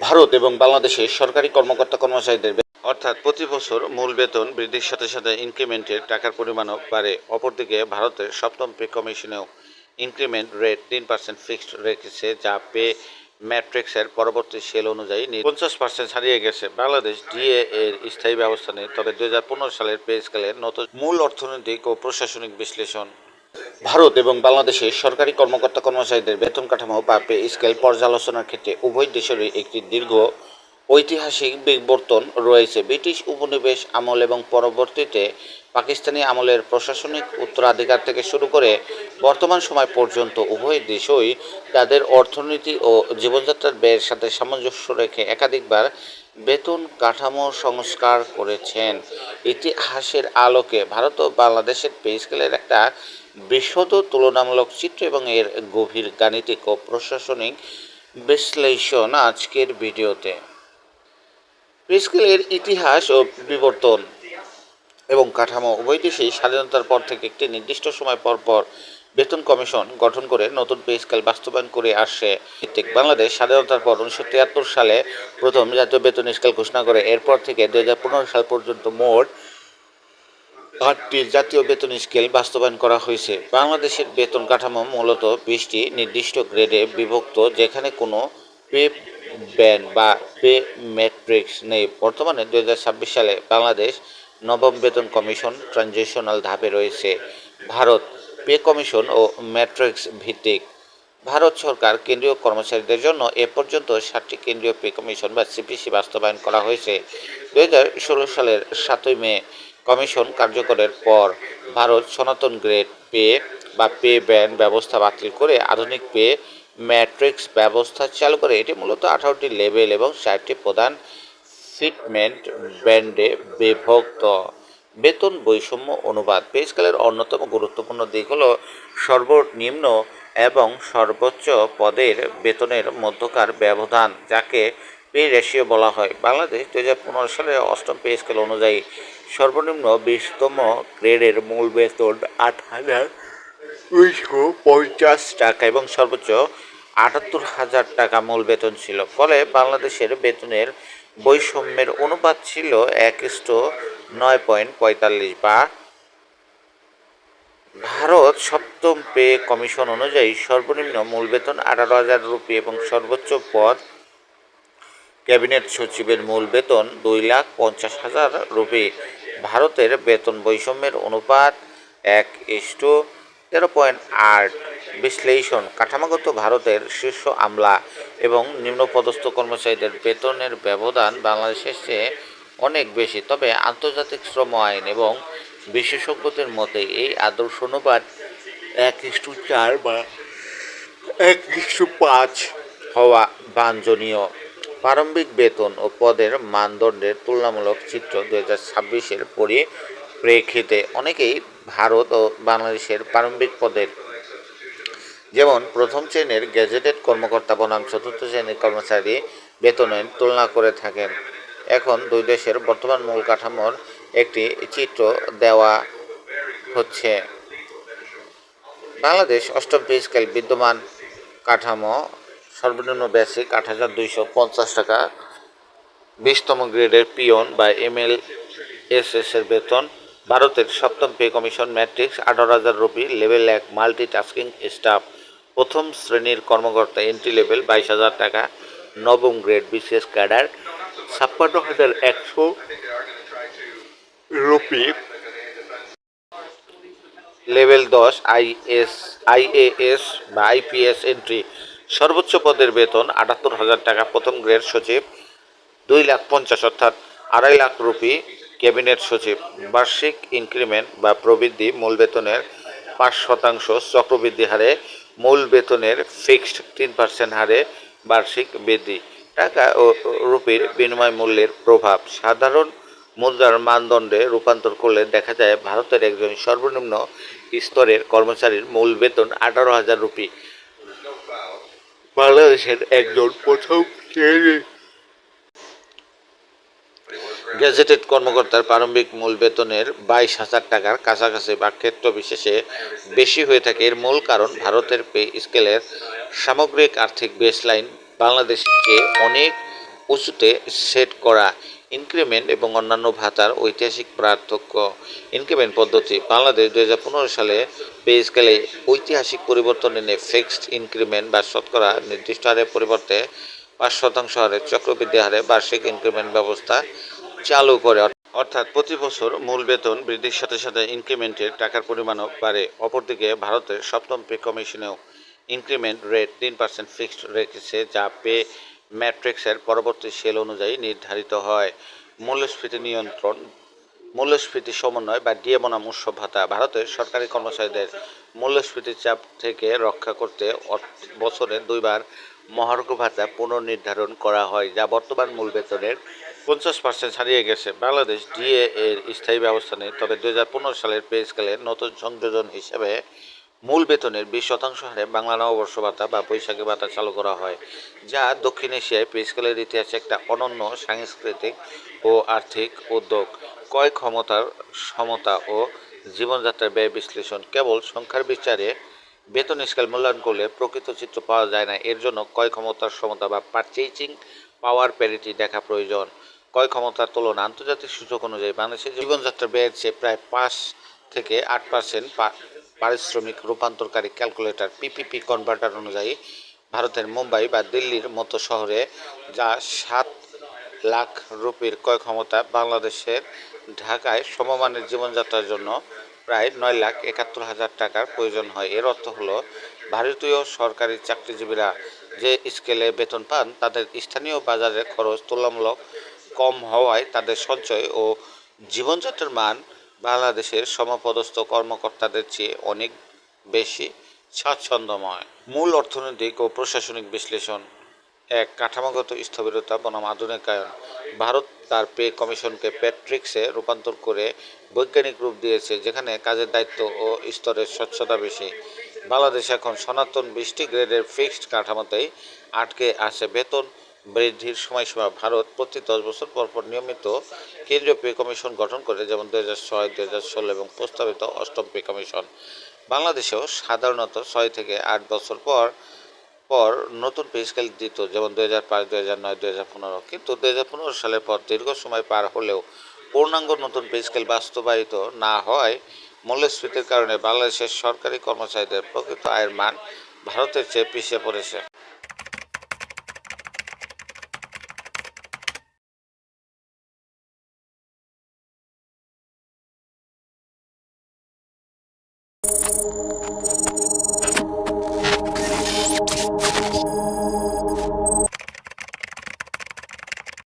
ভারত এবং বাংলাদেশের সরকারি কর্মকর্তা-কর্মচারীদের অর্থাৎ প্রতি বছর মূল বেতন বৃদ্ধির সাথে সাথে ইনক্রিমেন্টের টাকার পরিমাণও বাড়ে। অপরদিকে ভারতের সপ্তম পে কমিশনেও ইনক্রিমেন্ট রেট 3% ফিক্সড রেখেছে, যা পে ম্যাট্রিক্সের পরবর্তী সেল অনুযায়ী 50% ছাড়িয়ে গেছে। বাংলাদেশ ডিএ এর স্থায়ী ব্যবস্থা নেই, তবে 2015 সালের পে স্কেলের নতুন মূল অর্থনৈতিক ও প্রশাসনিক বিশ্লেষণ। ভারত এবং বাংলাদেশের সরকারি কর্মকর্তা-কর্মচারীদের বেতন কাঠামো বা পে স্কেল পর্যালোচনার ক্ষেত্রে উভয় দেশেরই একটি দীর্ঘ ঐতিহাসিক বিবর্তন রয়েছে। ব্রিটিশ উপনিবেশ আমল এবং পরবর্তীতে পাকিস্তানি আমলের প্রশাসনিক উত্তরাধিকার থেকে শুরু করে বর্তমান সময় পর্যন্ত উভয় দেশই তাদের অর্থনীতি ও জীবনযাত্রার ব্যয়ের সাথে সামঞ্জস্য রেখে একাধিকবার বেতন কাঠামো সংস্কার করেছেন। ইতিহাসের আলোকে ভারত ও বাংলাদেশের পে স্কেলের একটা বিশদ তুলনামূলক চিত্র এবং এর গভীর গাণিতিক ও প্রশাসনিক বিশ্লেষণ আজকের ভিডিওতে। পে স্কেলের ইতিহাস ও বিবর্তন এবং কাঠামো উভয় দেশেই স্বাধীনতার পর থেকে একটি নির্দিষ্ট সময় পর পর বেতন কমিশন গঠন করে নতুন পে স্কেল বাস্তবায়ন করে আসছে। বাংলাদেশ স্বাধীনতার পর 1973 সালে প্রথম জাতীয় বেতন স্কেল ঘোষণা করে। এরপর থেকে 2015 সাল পর্যন্ত মোট 8টি জাতীয় বেতন স্কেল বাস্তবায়ন করা হয়েছে। বাংলাদেশের বেতন কাঠামো মূলত 20টি নির্দিষ্ট গ্রেডে বিভক্ত, যেখানে কোনো পে ব্যান্ড বা পে ম্যাট্রিক্স নেই। বর্তমানে 2026 সালে বাংলাদেশ নবম বেতন কমিশন ট্রানজিশনাল ধাপে রয়েছে। ভারত পে কমিশন ও ম্যাট্রিক্স ভিত্তিক। ভারত সরকার কেন্দ্রীয় কর্মচারীদের জন্য এ পর্যন্ত 7টি কেন্দ্রীয় পে কমিশন বা সিপিসি বাস্তবায়ন করা হয়েছে। 2016 সালের 7ই মে কমিশন কার্যকরের পর ভারত সনাতন গ্রেড পে বা পে ব্যান্ড ব্যবস্থা বাতিল করে আধুনিক পে ম্যাট্রিক্স ব্যবস্থা চালু করে। এটি মূলত 18টি লেভেল এবং 4টি প্রধান ফিটমেন্ট ব্যান্ডে বিভক্ত। বেতন বৈষম্য অনুপাত। পে স্কেলের অন্যতম গুরুত্বপূর্ণ দিক হল সর্বনিম্ন এবং সর্বোচ্চ পদের বেতনের মধ্যকার ব্যবধান, যাকে পে রেশিও বলা হয়। বাংলাদেশ 2015 সালের অষ্টম পে স্কেল অনুযায়ী সর্বনিম্ন 20তম গ্রেডের মূল বেতন 8,250 টাকা এবং সর্বোচ্চ 78,000 টাকা মূল বেতন ছিল। ফলে বাংলাদেশের বেতনের বৈষম্যের অনুপাত ছিল 1:9.45 বা ভারত সপ্তম পে কমিশন অনুযায়ী সর্বনিম্ন মূল বেতন 18,000 রুপি এবং সর্বোচ্চ পদ ক্যাবিনেট সচিবের মূল বেতন 2,50,000 রুপি। ভারতের বেতন বৈষম্যের অনুপাত 1:13.8। বিশ্লেষণ। কাঠামোগত ভারতের শীর্ষ আমলা এবং নিম্নপদস্থ কর্মচারীদের বেতনের ব্যবধান বাংলাদেশের চেয়ে অনেক বেশি, তবে আন্তর্জাতিক শ্রম আইন এবং বিশেষজ্ঞদের মতে এই আদর্শ অনুপাত 1:4 বা 1:5 হওয়া বাঞ্ছনীয়। প্রারম্ভিক বেতন ও পদের মানদণ্ডের তুলনামূলক চিত্র 2026-এর পরিপ্রেক্ষিতে অনেকেই ভারত ও বাংলাদেশের প্রারম্ভিক পদের, যেমন প্রথম শ্রেণীর গেজেটেড কর্মকর্তা বনাম চতুর্থ শ্রেণীর কর্মচারী বেতনের তুলনা করে থাকেন। এখন দুই দেশের বর্তমান মূল কাঠামোর একটি চিত্র দেওয়া হচ্ছে। বাংলাদেশ অষ্টম পে স্কেল বিদ্যমান কাঠামো। সর্বনিম্ন বেসিক 8,250 টাকা, 20তম গ্রেডের পিয়ন বা MLSS এর বেতন। ভারতের সপ্তম pay commission matrix 18,000 rupee, level 1 multitasking staff. প্রথম শ্রেণীর কর্মকর্তা এন্ট্রি লেভেল 22,000 টাকা, নবম গ্রেড বিশেষ ক্যাডার 56,100 রুপি, লেভেল 10 IAS বা IPS এন্ট্রি। সর্বোচ্চ পদের বেতন 78,000 টাকা, প্রথম গ্রেড সচিব 2,50,000 অর্থাৎ 2.5 লাখ রুপি, ক্যাবিনেট সচিব। বার্ষিক ইনক্রিমেন্ট বা প্রবৃদ্ধি মূল বেতনের 5% চক্রবৃদ্ধি হারে, মূল বেতনের ফিক্সড 3% হারে বার্ষিক বৃদ্ধি। টাকা ও রুপির বিনিময় মূল্যের প্রভাব। সাধারণ মুদ্রার মানদণ্ডে রূপান্তর করলে দেখা যায় ভারতের একজন সর্বনিম্ন স্তরের কর্মচারীর মূল বেতন 18,000 রুপি। বাংলাদেশের একজন প্রথম শ্রেণীর গেজেটেড কর্মকর্তার প্রারম্ভিক মূল বেতনের 22,000 টাকার কাছাকাছি বা ক্ষেত্র বিশেষে বেশি হয়ে থাকে। এর মূল কারণ ভারতের পে স্কেলের সামগ্রিক আর্থিক বেসলাইন বাংলাদেশের চেয়ে অনেক উঁচুতে সেট করা ইনক্রিমেন্ট এবং অন্যান্য ভাতার ঐতিহাসিক পার্থক্য। ইনক্রিমেন্ট পদ্ধতি বাংলাদেশ 2015 সালে পে স্কেলে ঐতিহাসিক পরিবর্তন এনে ফিক্সড ইনক্রিমেন্ট বা শতকরা নির্দিষ্ট হারের পরিবর্তে 5% হারে চক্রবৃদ্ধি হারে বার্ষিক ইনক্রিমেন্ট ব্যবস্থা চালু করে। অর্থাৎ প্রতি বছর মূল বেতন বৃদ্ধির সাথে সাথে ইনক্রিমেন্টের টাকার পরিমাণও বাড়ে। অপরদিকে ভারতের সপ্তম পে কমিশনেও ইনক্রিমেন্ট রেট 3% ফিক্সড রেখেছে, যা পে ম্যাট্রিক্সের পরবর্তী সেল অনুযায়ী নির্ধারিত হয়। মূল্যস্ফীতি নিয়ন্ত্রণ, মূল্যস্ফীতি সমন্বয় বা ডিএ বনাম উৎসব ভাতা ভারতের সরকারি কর্মচারীদের মূল্যস্ফীতির চাপ থেকে রক্ষা করতে বছরে 2বার মহার্ঘ ভাতা পুনর্নির্ধারণ করা হয়, যা বর্তমান মূল বেতনের 50% ছাড়িয়ে গেছে। বাংলাদেশ ডিএ এর স্থায়ী ব্যবস্থা নেই, তবে 2015 সালের পে স্কেলের নতুন সংযোজন হিসেবে মূল বেতনের 20% হারে বাংলা নববর্ষ ভাতা বা বৈশাখী ভাতা চালু করা হয়, যা দক্ষিণ এশিয়ায় পে স্কেলের ইতিহাসে একটা অনন্য সাংস্কৃতিক ও আর্থিক উদ্যোগ। ক্রয় ক্ষমতার সমতা ও জীবনযাত্রার ব্যয় বিশ্লেষণ কেবল সংখ্যার বিচারে বেতন স্কেল মূল্যায়ন করলে প্রকৃত চিত্র পাওয়া যায় না। এর জন্য ক্রয় ক্ষমতার সমতা বা পারচেজিং পাওয়ার প্যারিটি দেখা প্রয়োজন। ক্রয় ক্ষমতার তুলনা আন্তর্জাতিক সূচক অনুযায়ী বাংলাদেশের জীবনযাত্রার ব্যয়ের চেয়ে প্রায় 5 থেকে 8% পারিশ্রমিক রূপান্তরকারী ক্যালকুলেটর পিপিপি কনভার্টার অনুযায়ী ভারতের মুম্বাই বা দিল্লির মতো শহরে যা 7 লাখ রুপির ক্রয় ক্ষমতা, বাংলাদেশের ঢাকায় সমমানের জীবনযাত্রার জন্য প্রায় 9,71,000 টাকার প্রয়োজন হয়। এর অর্থ হলো ভারতীয় সরকারি চাকরিজীবীরা যে স্কেলে বেতন পান তাদের স্থানীয় বাজারের খরচ তুলনামূলক কম হওয়ায় তাদের সঞ্চয় ও জীবনযাত্রার মান বাংলাদেশের সমপদস্থ কর্মকর্তাদের চেয়ে অনেক বেশি স্বাচ্ছন্দ্যময়। মূল অর্থনৈতিক ও প্রশাসনিক বিশ্লেষণ। এক, কাঠামোগত স্থবিরতা বনাম আধুনিকায়ন। ভারত তার পে কমিশনকে প্যাট্রিক্সে রূপান্তর করে বৈজ্ঞানিক রূপ দিয়েছে, যেখানে কাজের দায়িত্ব ও স্তরের স্বচ্ছতা বেশি। বাংলাদেশ এখন সনাতন 20টি গ্রেডের ফিক্সড কাঠামোতেই আটকে আছে। বেতন বৃদ্ধির সময়সীমা ভারত প্রতি 10 বছর পর পর নিয়মিত কেন্দ্রীয় পে কমিশন গঠন করে, যেমন 2006, 2016 এবং প্রস্তাবিত অষ্টম পে কমিশন। বাংলাদেশেও সাধারণত 6 থেকে 8 বছর পর পর নতুন পে স্কেল দিত, যেমন 2005, 2009, 2015। কিন্তু 2015 সালের পর দীর্ঘ সময় পার হলেও পূর্ণাঙ্গ নতুন পে স্কেল বাস্তবায়িত না হওয়ায় মূল্যস্ফীতির কারণে বাংলাদেশের সরকারি কর্মচারীদের প্রকৃত আয়ের মান ভারতের চেয়ে পিছিয়ে পড়েছে।